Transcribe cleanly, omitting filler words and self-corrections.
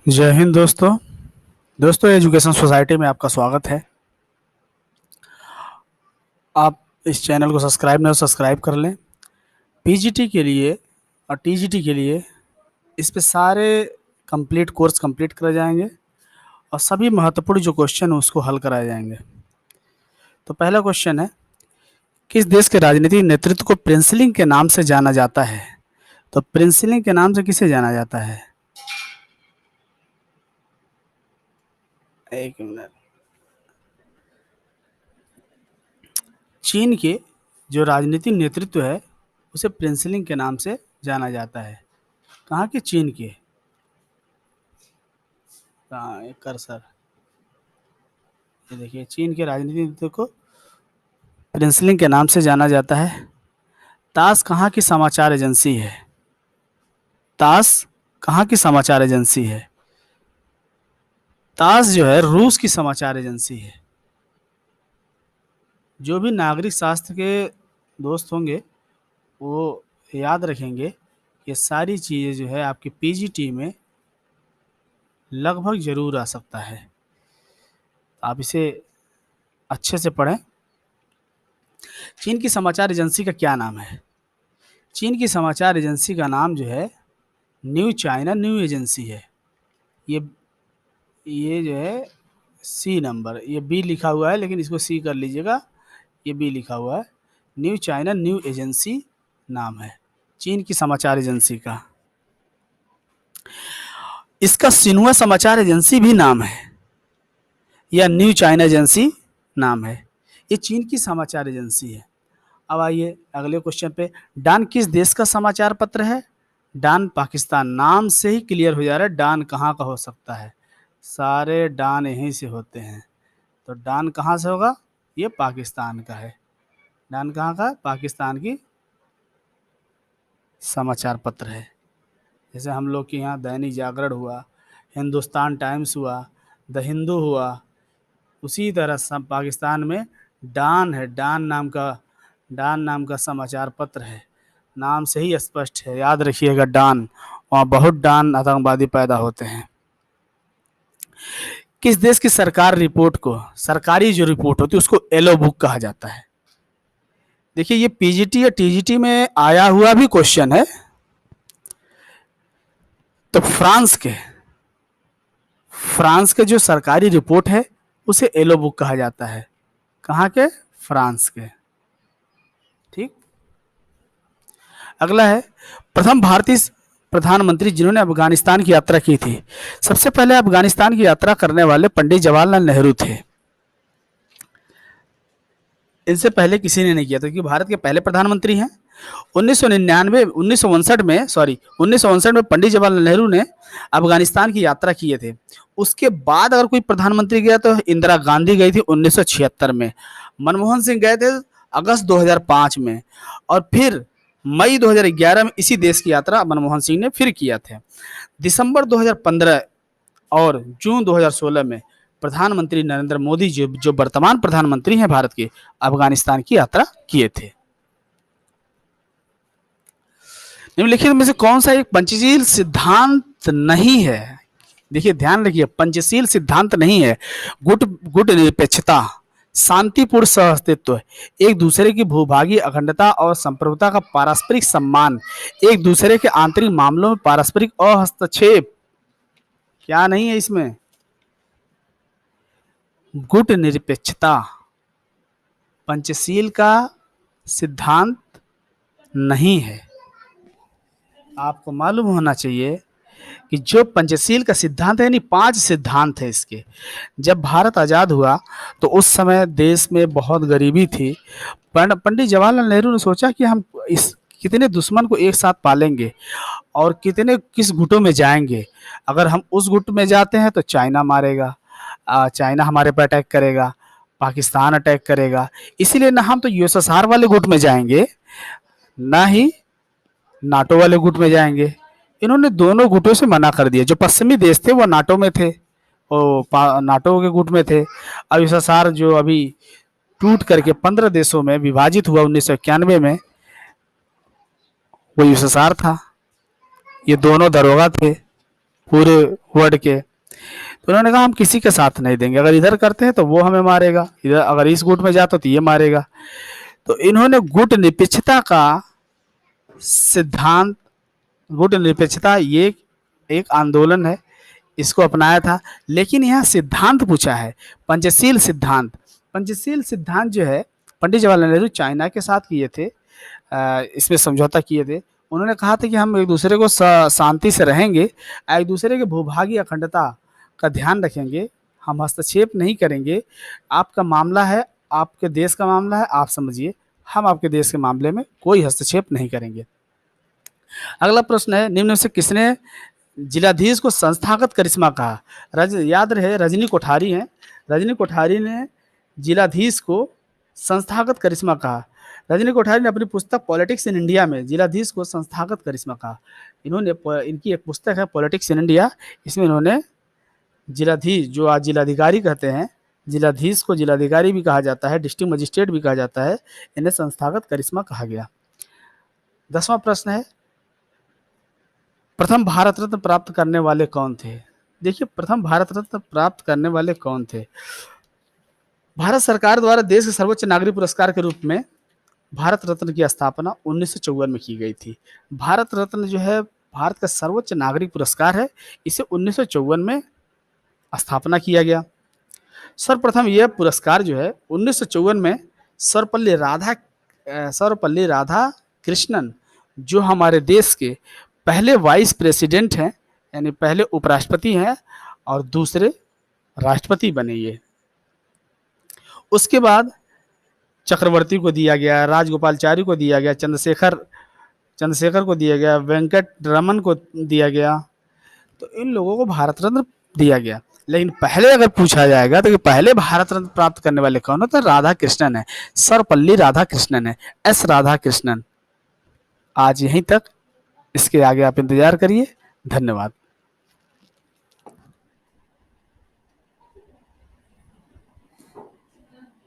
जय हिंद दोस्तों। Education society में आपका स्वागत है। आप इस चैनल को सब्सक्राइब नहीं सब्सक्राइब कर लें। पीजीटी के लिए और टीजीटी के लिए इस पे सारे कंप्लीट कोर्स कंप्लीट कराए जाएंगे और सभी महत्वपूर्ण जो क्वेश्चन है उसको हल कराए जाएंगे। तो पहला क्वेश्चन है, किस देश के राजनीतिक नेतृत्व को प्रिंसलिंग के नाम से जाना जाता है? तो प्रिंसलिंग के नाम से किसे जाना जाता है? एक मिनट। चीन के जो राजनीतिक नेतृत्व है उसे प्रिंसलिंग के नाम से जाना जाता है। कहाँ के? चीन के। कहाँ है कर्सर? ये देखिए, चीन के राजनीतिक नेतृत्व को प्रिंसलिंग के नाम से जाना जाता है। तास कहाँ की समाचार एजेंसी है? तास कहाँ की समाचार एजेंसी है? तास जो है रूस की समाचार एजेंसी है। जो भी नागरिक शास्त्र के दोस्त होंगे वो याद रखेंगे, ये सारी चीज़ें जो है आपकी पीजीटी में लगभग जरूर आ सकता है। आप इसे अच्छे से पढ़ें। चीन की समाचार एजेंसी का क्या नाम है? चीन की समाचार एजेंसी का नाम जो है न्यू चाइना न्यू एजेंसी है। ये ये जो है सी नंबर, ये बी लिखा हुआ है लेकिन इसको सी कर लीजिएगा। ये बी लिखा हुआ है। न्यू चाइना न्यू एजेंसी नाम है चीन की समाचार एजेंसी का। इसका सिन्हुआ समाचार एजेंसी भी नाम है या न्यू चाइना एजेंसी नाम है। ये चीन की समाचार एजेंसी है। अब आइए अगले क्वेश्चन पे। डॉन किस देश का समाचार पत्र है? डॉन पाकिस्तान। नाम से ही क्लियर हो जा रहा है डॉन कहाँ का हो सकता है। सारे डॉन यहीं से होते हैं, तो डॉन कहाँ से होगा? ये पाकिस्तान का है। डॉन कहाँ का? पाकिस्तान की समाचार पत्र है। जैसे हम लोग के यहाँ दैनिक जागरण हुआ, हिंदुस्तान टाइम्स हुआ, द हिंदू हुआ, उसी तरह सब पाकिस्तान में डॉन है। डॉन नाम का समाचार पत्र है। नाम से ही स्पष्ट है, याद रखिएगा डॉन। वहाँ बहुत डॉन आतंकवादी पैदा होते हैं। किस देश की सरकार रिपोर्ट को, सरकारी जो रिपोर्ट होती है उसको येलो बुक कहा जाता है? देखिए, ये पीजीटी या टीजीटी में आया हुआ भी क्वेश्चन है। तो फ्रांस के जो सरकारी रिपोर्ट है उसे येलो बुक कहा जाता है। कहाँ के? फ्रांस के। ठीक। अगला है, प्रथम भारतीय प्रधानमंत्री जिन्होंने अफगानिस्तान की यात्रा की थी। सबसे पहले अफगानिस्तान की यात्रा करने वाले पंडित जवाहरलाल नेहरू थे। इनसे पहले किसी ने नहीं किया था क्योंकि भारत के पहले प्रधानमंत्री हैं। 1959 में पंडित जवाहरलाल नेहरू ने अफगानिस्तान की यात्रा किए थे। उसके बाद अगर कोई प्रधानमंत्री गया तो इंदिरा गांधी गई थी 1976 में। मनमोहन सिंह गए थे अगस्त 2005 में। और फिर मई 2011 में इसी देश की यात्रा मनमोहन सिंह ने फिर किया थे। दिसंबर 2015 और जून 2016 में प्रधानमंत्री नरेंद्र मोदी जो वर्तमान प्रधानमंत्री हैं भारत के, अफगानिस्तान की यात्रा किए थे। निम्नलिखित में से कौन सा एक पंचशील सिद्धांत नहीं है? देखिए ध्यान रखिए, पंचशील सिद्धांत नहीं है। गुट निरपेक्षता, शांतिपूर्ण सहअस्तित्व, एक दूसरे की भूभागीय अखंडता और संप्रभुता का पारस्परिक सम्मान, एक दूसरे के आंतरिक मामलों में पारस्परिक अहस्तक्षेप। क्या नहीं है इसमें? गुट निरपेक्षता पंचशील का सिद्धांत नहीं है। आपको मालूम होना चाहिए कि जो पंचशील का सिद्धांत है, यानी 5 सिद्धांत है इसके। जब भारत आज़ाद हुआ तो उस समय देश में बहुत गरीबी थी। पंडित जवाहरलाल नेहरू ने सोचा कि हम इस कितने दुश्मन को एक साथ पालेंगे और किस गुटों में जाएंगे। अगर हम उस गुट में जाते हैं तो चाइना मारेगा, चाइना हमारे पर अटैक करेगा, पाकिस्तान अटैक करेगा। इसीलिए ना हम तो यूएसएसआर वाले गुट में जाएंगे, ना ही नाटो वाले गुट में जाएंगे। इन्होंने दोनों गुटों से मना कर दिया। जो पश्चिमी देश थे वो नाटो में थे, वो नाटो के गुट में थे। अब यूएसएसआर जो अभी टूट करके 15 देशों में विभाजित हुआ 1991 में, वो यूएसएसआर था। ये दोनों दरोगा थे। पूरे वर्ल्ड के। तो उन्होंने कहा हम किसी के साथ नहीं देंगे, अगर इधर करते हैं तो वो हमें मारेगा, इधर अगर इस गुट में जाते तो ये मारेगा। तो इन्होंने गुट निरपेक्षता का सिद्धांत, गुट निरपेक्षता ये एक आंदोलन है, इसको अपनाया था। लेकिन यहाँ सिद्धांत पूछा है, पंचशील सिद्धांत। पंचशील सिद्धांत जो है पंडित जवाहरलाल नेहरू चाइना के साथ किए थे, इसमें समझौता किए थे। उन्होंने कहा था कि हम एक दूसरे को शांति से रहेंगे, एक दूसरे के भूभागीय अखंडता का ध्यान रखेंगे, हम हस्तक्षेप नहीं करेंगे। आपका मामला है, आपके देश का मामला है, आप समझिए, हम आपके देश के मामले में कोई हस्तक्षेप नहीं करेंगे। अगला प्रश्न है, निम्न में से किसने जिलाधीश को संस्थागत करिश्मा कहा? याद रहे रजनी कोठारी हैं, रजनी कोठारी ने जिलाधीश को संस्थागत करिश्मा कहा। रजनी कोठारी ने अपनी पुस्तक पॉलिटिक्स इन इंडिया में जिलाधीश को संस्थागत करिश्मा कहा। इन्होंने, इनकी एक पुस्तक है पॉलिटिक्स इन इंडिया, इसमें इन्होंने जिलाधीश, जो आज जिलाधिकारी कहते हैं, जिलाधीश को जिलाधिकारी भी कहा जाता है, डिस्ट्रिक्ट मजिस्ट्रेट भी कहा जाता है, इन्हें संस्थागत करिश्मा कहा गया। 10वां प्रश्न है, प्रथम भारत रत्न प्राप्त करने वाले कौन थे? देखिए, प्रथम भारत रत्न प्राप्त करने वाले कौन थे? भारत सरकार द्वारा देश के सर्वोच्च नागरिक पुरस्कार के रूप में भारत रत्न की स्थापना 1954 में की गई थी। भारत रत्न जो है भारत का सर्वोच्च नागरिक पुरस्कार है, इसे 1954 में स्थापना किया गया। सर्वप्रथम यह पुरस्कार जो है 1954 में सर्वपल्ली राधा कृष्णन, जो हमारे देश के पहले वाइस प्रेसिडेंट हैं, यानी पहले उपराष्ट्रपति हैं और दूसरे राष्ट्रपति बने ये। उसके बाद चक्रवर्ती को दिया गया, राजगोपालचारी को दिया गया, चंद्रशेखर को दिया गया, वेंकट रमन को दिया गया। तो इन लोगों को भारत रत्न दिया गया। लेकिन पहले अगर पूछा जाएगा तो कि पहले भारत रत्न प्राप्त करने वाले कौन है, तो राधा कृष्णन है, सर्वपल्ली राधा कृष्णन है, एस राधा कृष्णन। आज यहीं तक, इसके आगे आप इंतजार करिए। धन्यवाद।